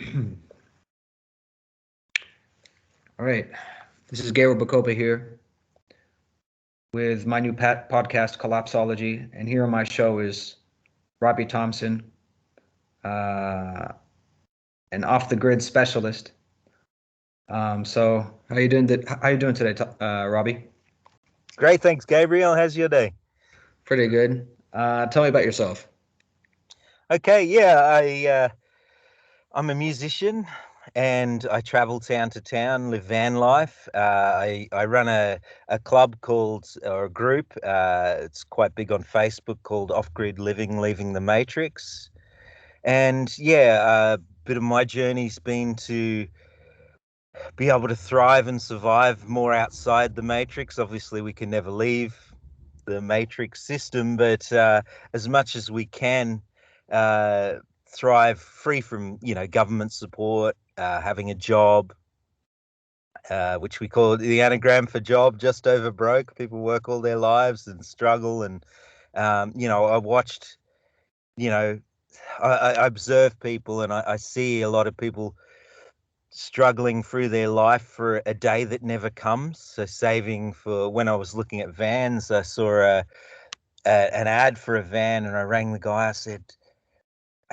All right. This is Gabriel Bacopa here with my new podcast, Collapsology. And here on my show is Robbie Thompson, uh, an off-the-grid specialist. So how you doing? How you doing today, Robbie? Great, thanks, Gabriel. How's your day? Pretty good. Tell me about yourself. Okay, yeah, I'm a musician, and I travel town to town, live van life. I run a club called or a group. It's quite big on Facebook called Off Grid Living, Leaving the Matrix. And yeah, a bit of my journey's been to be able to thrive and survive more outside the matrix. Obviously, we can never leave the matrix system, but as much as we can, uh, thrive free from government support, having a job, which we call the anagram for job, just over broke. People work all their lives and struggle, and I watched, you know, I observe people, and I see a lot of people struggling through their life for a day that never comes. So saving for when I was looking at vans, I saw an ad for a van, and I rang the guy. I said,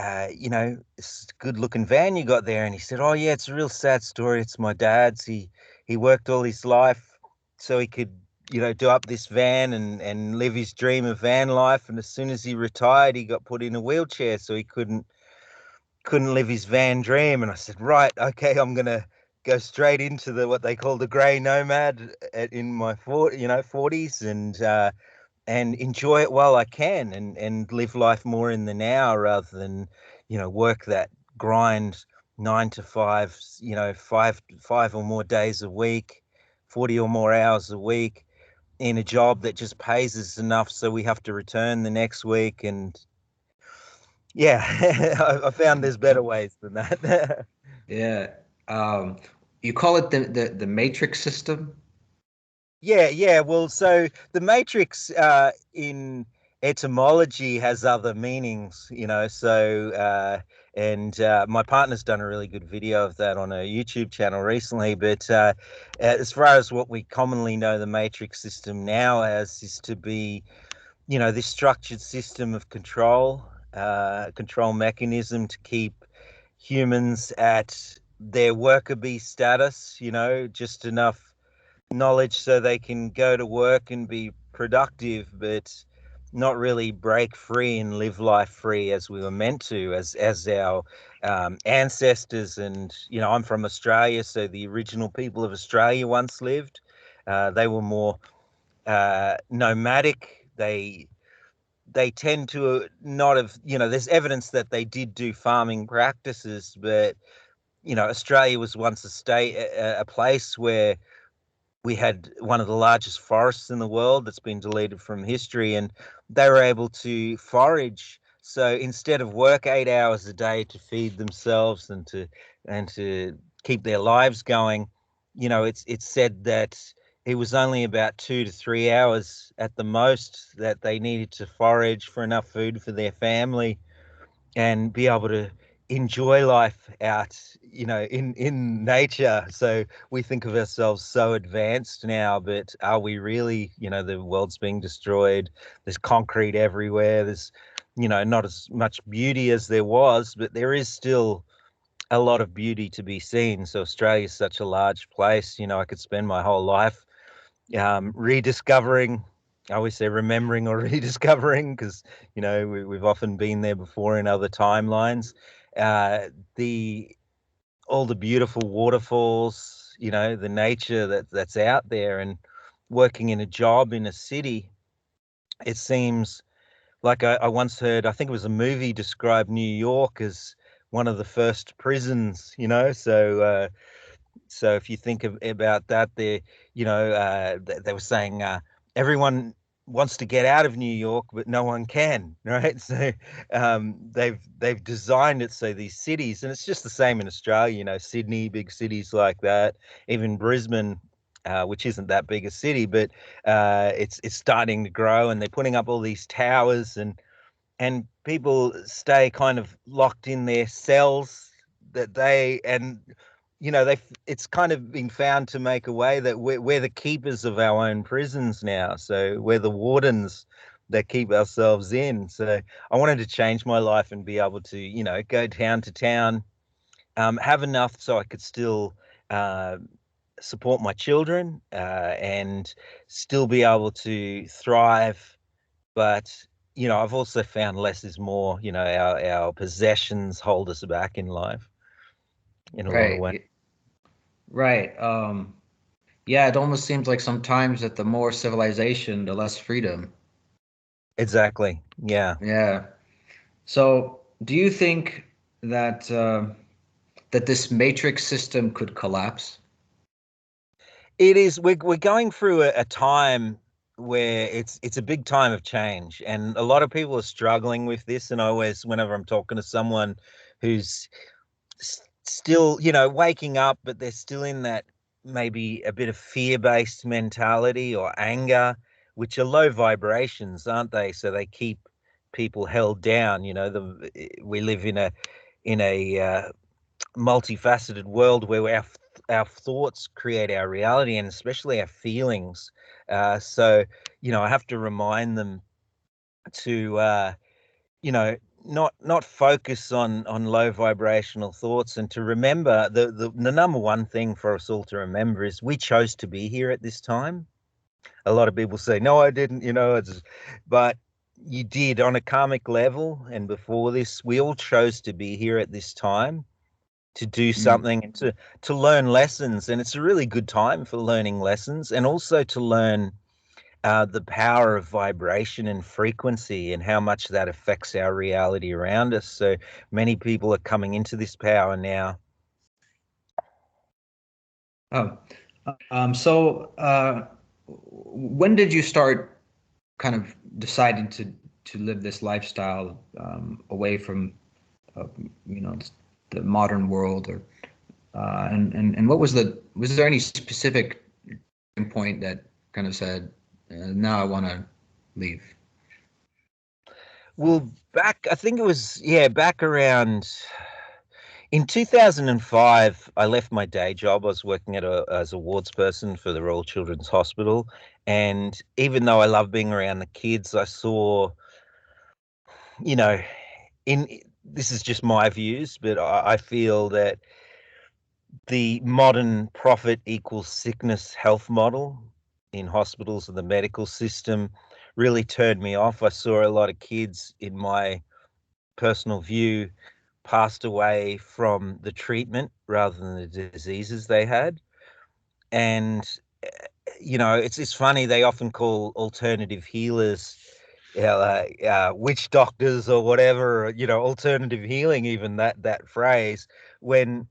it's a good looking van you got there. And he said, oh yeah, it's a real sad story. It's my dad's. He worked all his life so he could, do up this van and live his dream of van life. And as soon as he retired, he got put in a wheelchair, so he couldn't live his van dream. And I said, right, okay, I'm gonna go straight into the what they call the grey nomad in my 40s, and enjoy it while I can, and live life more in the now rather than work that grind 9 to 5, five or more days a week, 40 or more hours a week in a job that just pays us enough so we have to return the next week. And yeah, I found there's better ways than that. Yeah. Um, you call it the matrix system? Yeah, yeah. Well, so the matrix in etymology has other meanings, So, and my partner's done a really good video of that on a YouTube channel recently. But as far as what we commonly know the matrix system now as is to be, this structured system of control mechanism to keep humans at their worker bee status, just enough knowledge so they can go to work and be productive, but not really break free and live life free as we were meant to, as our ancestors. And I'm from Australia, so the original people of Australia once lived. They were more nomadic. They tend to not have, there's evidence that they did do farming practices, but Australia was once a state, a place where we had one of the largest forests in the world that's been deleted from history, and they were able to forage. So instead of work 8 hours a day to feed themselves and to keep their lives going, it's said that it was only about 2 to 3 hours at the most that they needed to forage for enough food for their family and be able to enjoy life out, in nature. So we think of ourselves so advanced now, but are we really? The world's being destroyed. There's concrete everywhere. There's, not as much beauty as there was, but there is still a lot of beauty to be seen. So Australia is such a large place. I could spend my whole life rediscovering. I always say remembering or rediscovering, because we've often been there before in other timelines. The All the beautiful waterfalls, the nature that's out there, and working in a job in a city. It seems like I once heard, I think it was a movie, described New York as one of the first prisons. So if you think about that, they were saying everyone wants to get out of New York, but no one can, right? So they've designed it so these cities, and it's just the same in Australia. Sydney, big cities like that, even Brisbane. Which isn't that big a city, but it's starting to grow, and they're putting up all these towers, and people stay kind of locked in their cells. that they, and it's kind of been found to make a way that we're the keepers of our own prisons now. So we're the wardens that keep ourselves in. So I wanted to change my life and be able to, go town to town, have enough so I could still support my children and still be able to thrive. But I've also found less is more. Our possessions hold us back in life in a lot of ways. Right. Right. Yeah, it almost seems like sometimes that the more civilization, the less freedom. Exactly. Yeah. Yeah. So, do you think that that this matrix system could collapse? It is. We're going through a time where it's a big time of change, and a lot of people are struggling with this. And I always, whenever I'm talking to someone who's still, waking up, but they're still in that maybe a bit of fear-based mentality or anger, which are low vibrations, aren't they? So they keep people held down. We live in a multifaceted world where our thoughts create our reality, and especially our feelings. So I have to remind them to you know not focus on low vibrational thoughts, and to remember the number one thing for us all to remember is we chose to be here at this time. A lot of people say, no, I didn't, but you did on a karmic level. And before this, we all chose to be here at this time to do Mm. something and to learn lessons. And it's a really good time for learning lessons, and also to learn the power of vibration and frequency and how much that affects our reality around us. So many people are coming into this power now. Oh, so when did you start kind of deciding to live this lifestyle away from uh, you know the modern world, or and what was there any specific point that kind of said now I want to leave? Well, I think it was, yeah, back around in 2005, I left my day job. I was working as a wards person for the Royal Children's Hospital. And even though I love being around the kids, I saw, you know, in this is just my views, but I feel that the modern profit equals sickness health model in hospitals and the medical system really turned me off. I saw a lot of kids, in my personal view, passed away from the treatment rather than the diseases they had. And it's funny, they often call alternative healers witch doctors or whatever, alternative healing, even that phrase, when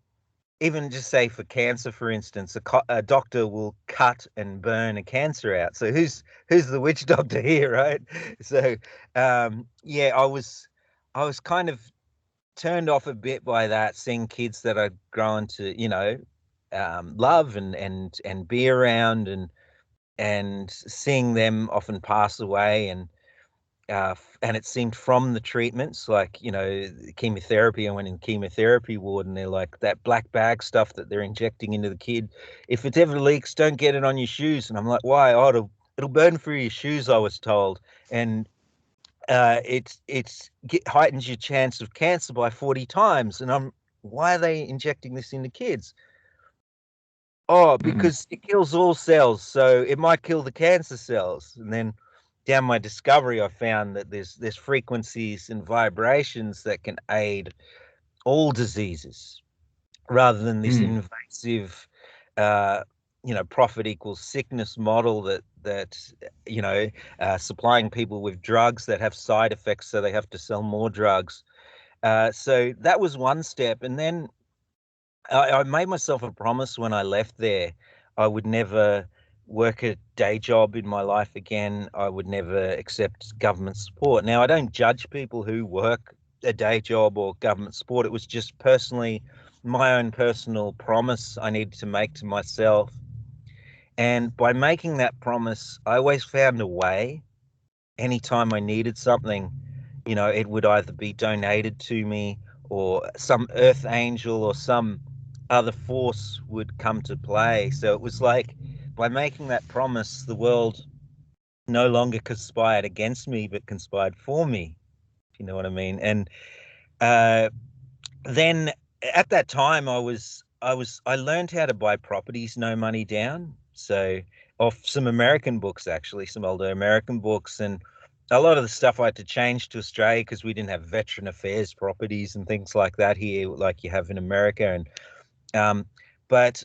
even just say for cancer, for instance, a doctor will cut and burn a cancer out. So who's the witch doctor here, right? So yeah, I was kind of turned off a bit by that, seeing kids that I'd grown to, love and be around, and seeing them often pass away, and it seemed from the treatments, like, chemotherapy. I went in chemotherapy ward, and they're like, that black bag stuff that they're injecting into the kid, if it ever leaks, don't get it on your shoes. And I'm like, why? Oh, it'll burn through your shoes, I was told. And heightens your chance of cancer by 40 times. And why are they injecting this into kids? Oh, Mm-mm. because it kills all cells, so it might kill the cancer cells. And then down my discovery, I found that there's frequencies and vibrations that can aid all diseases, rather than this Mm. invasive, uh, profit equals sickness model that supplying people with drugs that have side effects, so they have to sell more drugs. So that was one step, and then I made myself a promise when I left there. I would never work a day job in my life again. I would never accept government support. Now, I don't judge people who work a day job or government support. It was just personally my own personal promise I needed to make to myself. And by making that promise, I always found a way. Anytime I needed something, it would either be donated to me, or some earth angel or some other force would come to play. So it was like, by making that promise, the world no longer conspired against me, but conspired for me, if you know what I mean. And then at that time, I learned how to buy properties, no money down. So off some American books, actually, some older American books, and a lot of the stuff I had to change to Australia because we didn't have veteran affairs properties and things like that here, like you have in America. And but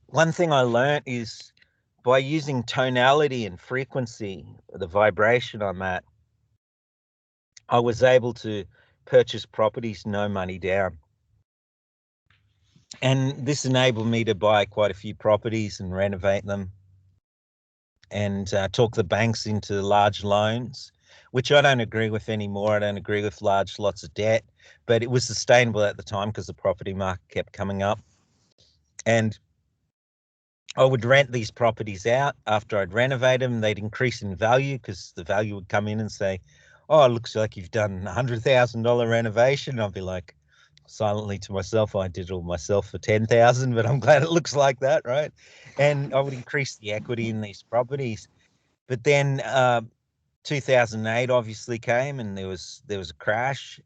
one thing I learned is, by using tonality and frequency, the vibration I'm at, I was able to purchase properties no money down. And this enabled me to buy quite a few properties and renovate them, and talk the banks into large loans, which I don't agree with anymore. I don't agree with large lots of debt, but it was sustainable at the time because the property market kept coming up. And I would rent these properties out after I'd renovate them. They'd increase in value because the value would come in and say, "Oh, it looks like you've done $100,000 renovation." I'll be like, silently to myself, I did it all myself for 10,000, but I'm glad it looks like that, right? And I would increase the equity in these properties. But then 2008 obviously came, and there was a crash,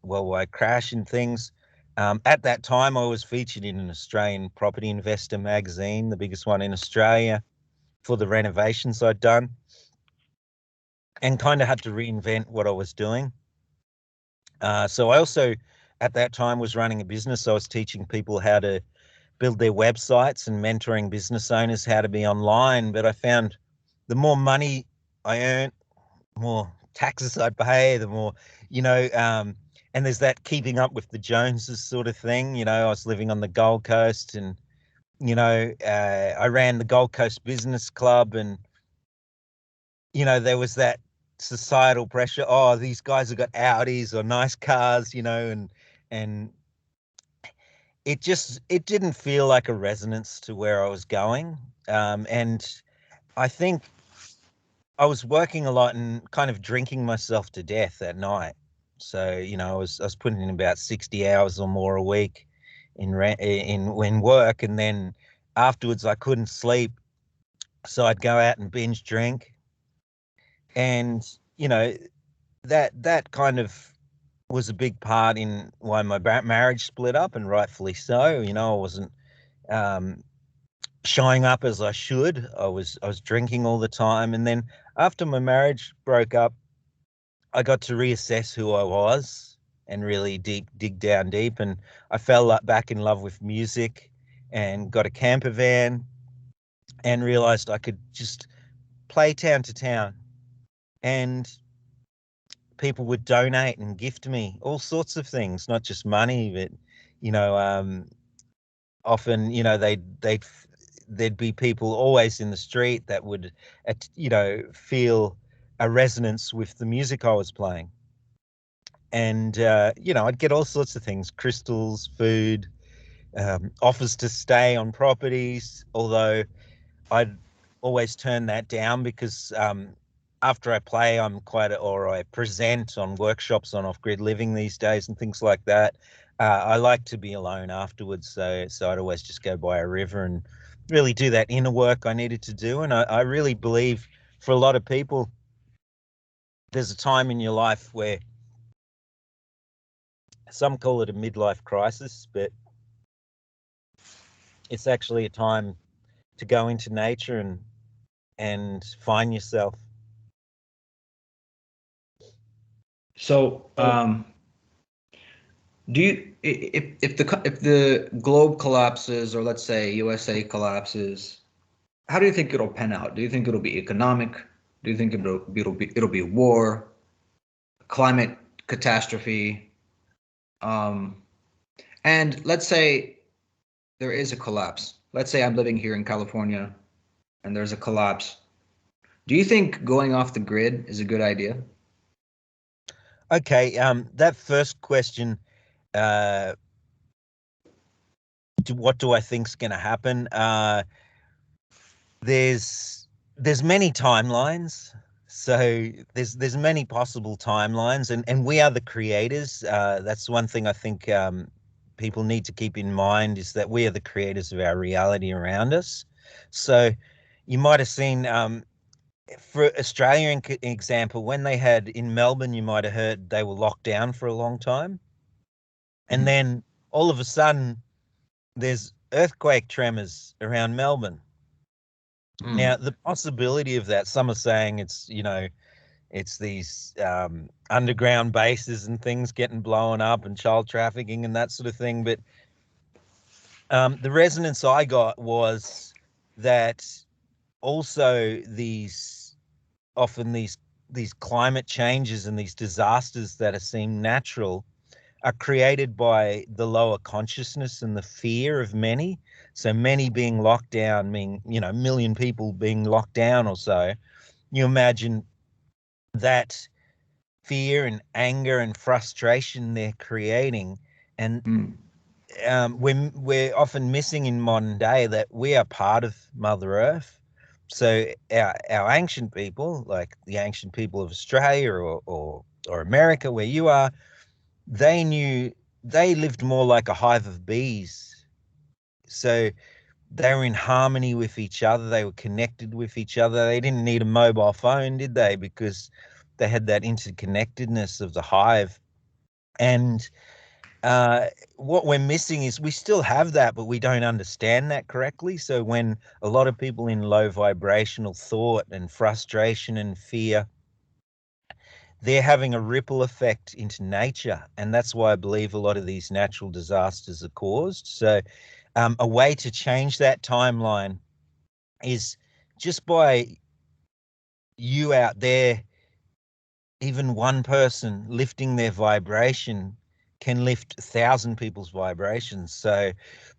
worldwide crash in things. At that time, I was featured in an Australian property investor magazine, the biggest one in Australia, for the renovations I'd done, and kind of had to reinvent what I was doing. So I also, at that time, was running a business. I was teaching people how to build their websites and mentoring business owners how to be online. But I found the more money I earned, more taxes I pay, the more, and there's that keeping up with the Joneses sort of thing. I was living on the Gold Coast, and, I ran the Gold Coast Business Club, and, there was that societal pressure. Oh, these guys have got Audis or nice cars, and it didn't feel like a resonance to where I was going. And I think I was working a lot and kind of drinking myself to death at night. So, I was putting in about 60 hours or more a week in work, and then afterwards I couldn't sleep. So I'd go out and binge drink. And, that kind of was a big part in why my marriage split up, and rightfully so. I wasn't showing up as I should. I was drinking all the time. And then after my marriage broke up, I got to reassess who I was and really dig down deep. And I fell back in love with music, and got a camper van, and realized I could just play town to town, and people would donate and gift me all sorts of things, not just money, but, often, there'd be people always in the street that would, feel a resonance with the music I was playing. And, I'd get all sorts of things: crystals, food, offers to stay on properties, although I'd always turn that down because after I play, or I present on workshops on off-grid living these days and things like that. I like to be alone afterwards, so I'd always just go by a river and really do that inner work I needed to do. And I really believe, for a lot of people, there's a time in your life where some call it a midlife crisis, but it's actually a time to go into nature and find yourself. So, do you, if the globe collapses, or let's say USA collapses, how do you think it'll pan out? Do you think it'll be economic? Do you think it'll be war, climate catastrophe? And let's say there is a collapse. Let's say I'm living here in California, and there's a collapse. Do you think going off the grid is a good idea? Okay, that first question, what do I think's going to happen? There's many timelines. So there's many possible timelines, and we are the creators. That's one thing I think people need to keep in mind, is that we are the creators of our reality around us. So you might have seen, for Australia, example, when they had in Melbourne, you might have heard they were locked down for a long time. And then all of a sudden, there's earthquake tremors around Melbourne. Now, the possibility of that, some are saying it's these underground bases and things getting blown up and child trafficking and that sort of thing. But the resonance I got was that also often these climate changes and these disasters that are seem natural are created by the lower consciousness and the fear of many. So many being locked down, meaning, a million people being locked down or so. You imagine that fear and anger and frustration they're creating. And we're often missing in modern day that we are part of Mother Earth. So our ancient people, like the ancient people of Australia or America, where you are, they lived more like a hive of bees. So they were in harmony with each other. They were connected with each other. They didn't need a mobile phone, did they? Because they had that interconnectedness of the hive. And what we're missing is we still have that, but we don't understand that correctly. So when a lot of people in low vibrational thought and frustration and fear, they're having a ripple effect into nature. And that's why I believe a lot of these natural disasters are caused. So a way to change that timeline is just by you out there, even one person lifting their vibration can lift 1,000 people's vibrations. So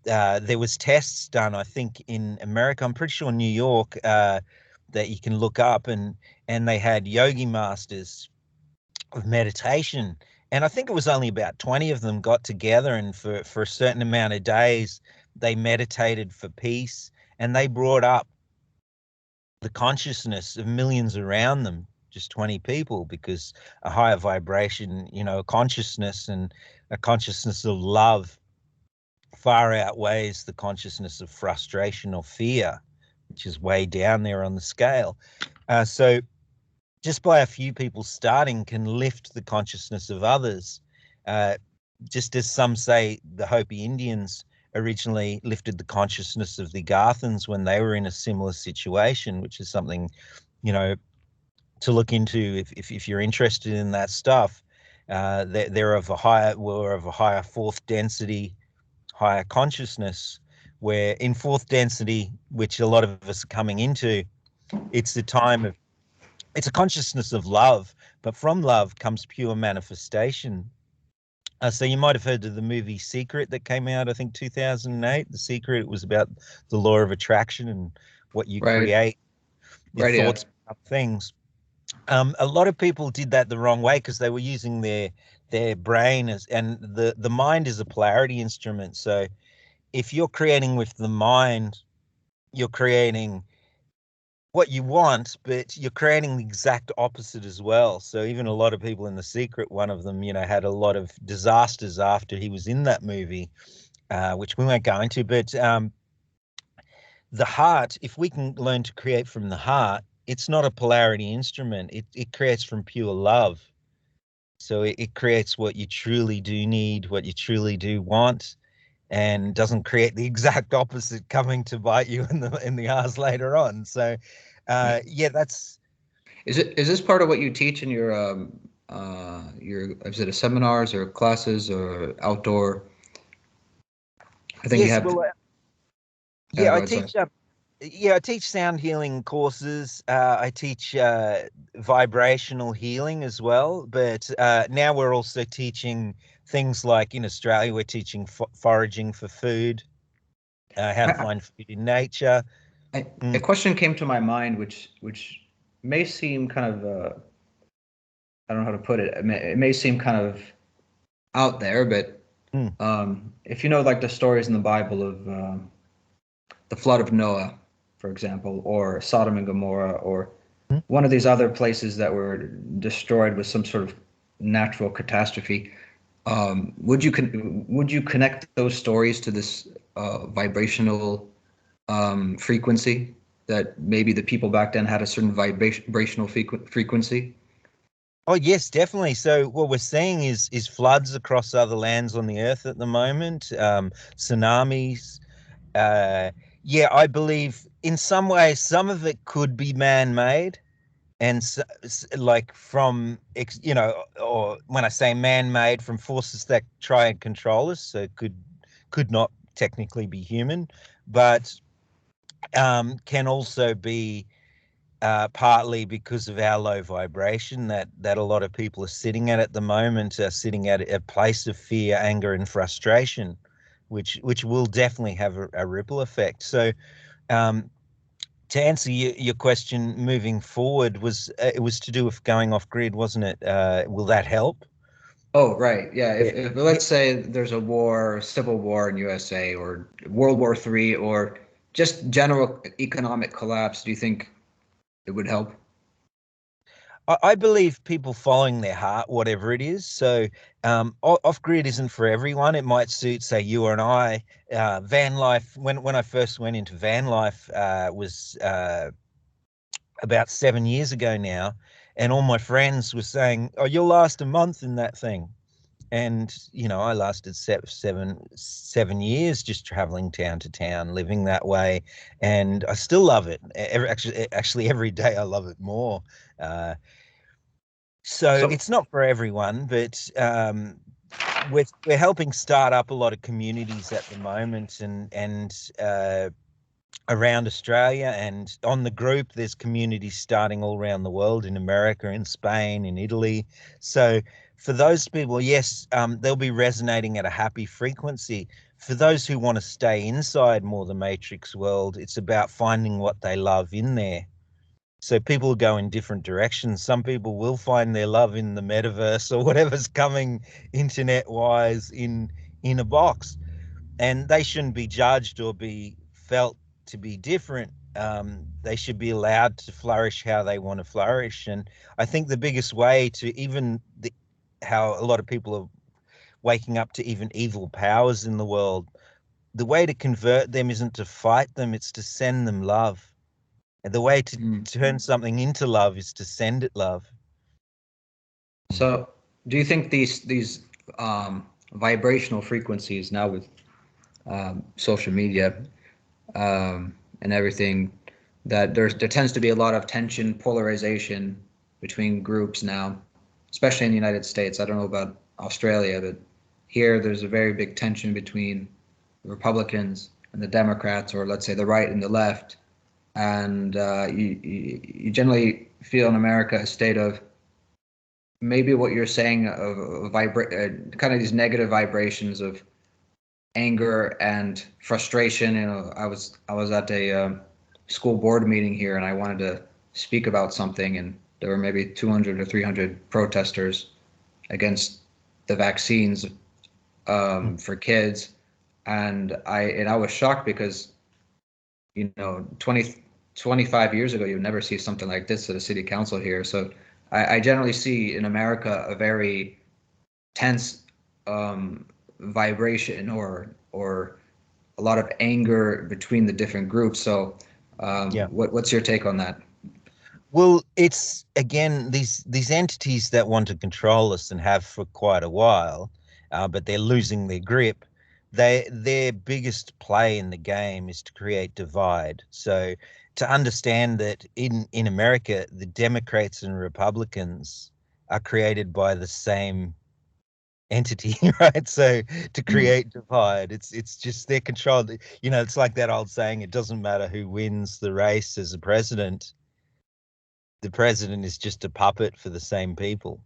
there was tests done, I think, in America, I'm pretty sure New York, that you can look up, and they had yogi masters of meditation. And I think it was only about 20 of them got together, and for a certain amount of days, they meditated for peace, and they brought up the consciousness of millions around them, just 20 people, because a higher vibration, a consciousness, and a consciousness of love far outweighs the consciousness of frustration or fear, which is way down there on the scale. So just by a few people starting can lift the consciousness of others. Just as some say the Hopi Indians originally lifted the consciousness of the Garthans when they were in a similar situation, which is something, to look into if you're interested in that stuff. We're of a higher fourth density, higher consciousness, where in fourth density, which a lot of us are coming into, it's a consciousness of love, but from love comes pure manifestation. So you might have heard of the movie Secret that came out, I think, 2008. The Secret, it was about the law of attraction and what you create, your thoughts, things. A lot of people did that the wrong way because they were using their brain and the mind is a polarity instrument. So if you're creating with the mind, you're creating what you want, but you're creating the exact opposite as well. So even a lot of people in The Secret, one of them, had a lot of disasters after he was in that movie, which we won't go into. But the heart, if we can learn to create from the heart, it's not a polarity instrument. It creates from pure love. So it creates what you truly do need, what you truly do want, and doesn't create the exact opposite coming to bite you in the ass later on. So that's. Is this part of what you teach in your is it seminars or classes or outdoor? I think Yes, you have. well, I teach. I teach sound healing courses. I teach vibrational healing as well. But now we're also teaching things like in Australia, we're teaching foraging for food, how to find food in nature. A question came to my mind, which may seem kind of I don't know how to put it. It may seem kind of out there, but if you know, like the stories in the Bible of the flood of Noah, for example, or Sodom and Gomorrah, or one of these other places that were destroyed was some sort of natural catastrophe. Would you connect those stories to this vibrational frequency, that maybe the people back then had a certain vibrational frequency? Oh yes, definitely. So what we're seeing is floods across other lands on the earth at the moment, tsunamis. Yeah, I believe in some ways some of it could be man-made, and like from or when I say man-made, from forces that try and control us, so it could not technically be human, but can also be partly because of our low vibration that a lot of people are sitting at the moment, are sitting at a place of fear, anger, and frustration, which will definitely have a ripple effect. So um, to answer your question, moving forward, it was to do with going off grid, wasn't it? Will that help? Oh, right. Yeah. Yeah. If let's say there's a war, civil war in USA, or World War III, or just general economic collapse, do you think it would help? I believe people following their heart, whatever it is. So off grid isn't for everyone. It might suit, say, you or I. Van life. When I first went into van life was about 7 years ago now, and all my friends were saying, "Oh, you'll last a month in that thing." And I lasted 7 years just traveling town to town, living that way, and I still love it. Actually, every day I love it more. Uh, so So, it's not for everyone, but we're helping start up a lot of communities at the moment, and around Australia, and on the group there's communities starting all around the world, in America, in Spain, in Italy. So for those people, yes, they'll be resonating at a happy frequency. For those who want to stay inside more the matrix world, it's about finding what they love in there. So people go in different directions. Some people will find their love in the metaverse or whatever's coming internet wise in a box, and they shouldn't be judged or be felt to be different. They should be allowed to flourish how they want to flourish. And I think the biggest way to how a lot of people are waking up to even evil powers in the world, the way to convert them isn't to fight them, it's to send them love. And the way to mm. turn something into love is to send it love. So, do you think these vibrational frequencies now with social media and everything, that there tends to be a lot of tension, polarization between groups now, especially in the United States. I don't know about Australia, but here there's a very big tension between the Republicans and the Democrats, or let's say the right and the left. And you generally feel in America a state of maybe what you're saying of kind of these negative vibrations of anger and frustration. I was at a school board meeting here, and I wanted to speak about something, and there were maybe 200 or 300 protesters against the vaccines for kids, and I was shocked because 25 years ago you would never see something like this at a city council here. So I generally see in America a very tense vibration, or a lot of anger between the different groups. So, Yeah. what's your take on that? Well, it's again these entities that want to control us and have for quite a while, but they're losing their grip. Their biggest play in the game is to create divide. So to understand that in America, the Democrats and Republicans are created by the same entity, right? So to Mm. create divide, it's just they're controlled. It's like that old saying: it doesn't matter who wins the race as a president, the president is just a puppet for the same people.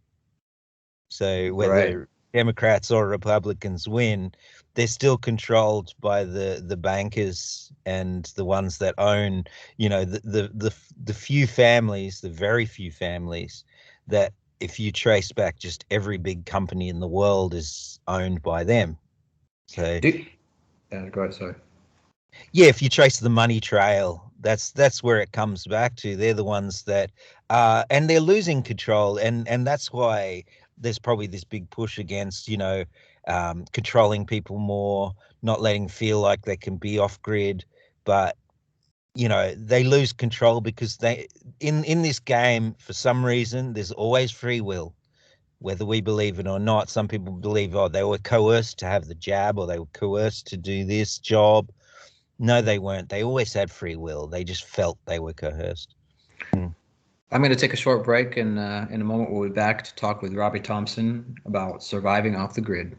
So Right. whether Democrats or Republicans win, they're still controlled by the bankers and the ones that own, the few families, the very few families that, if you trace back, just every big company in the world is owned by them. So Do Go ahead. Sorry. yeah, if you trace the money trail, That's where it comes back to. They're the ones that and they're losing control, and that's why there's probably this big push against, controlling people more, not letting feel like they can be off grid. But they lose control because they in this game, for some reason, there's always free will, whether we believe it or not. Some people believe, they were coerced to have the jab, or they were coerced to do this job. No, they weren't. They always had free will. They just felt they were coerced. I'm going to take a short break, and in a moment we'll be back to talk with Robbie Thompson about surviving off the grid.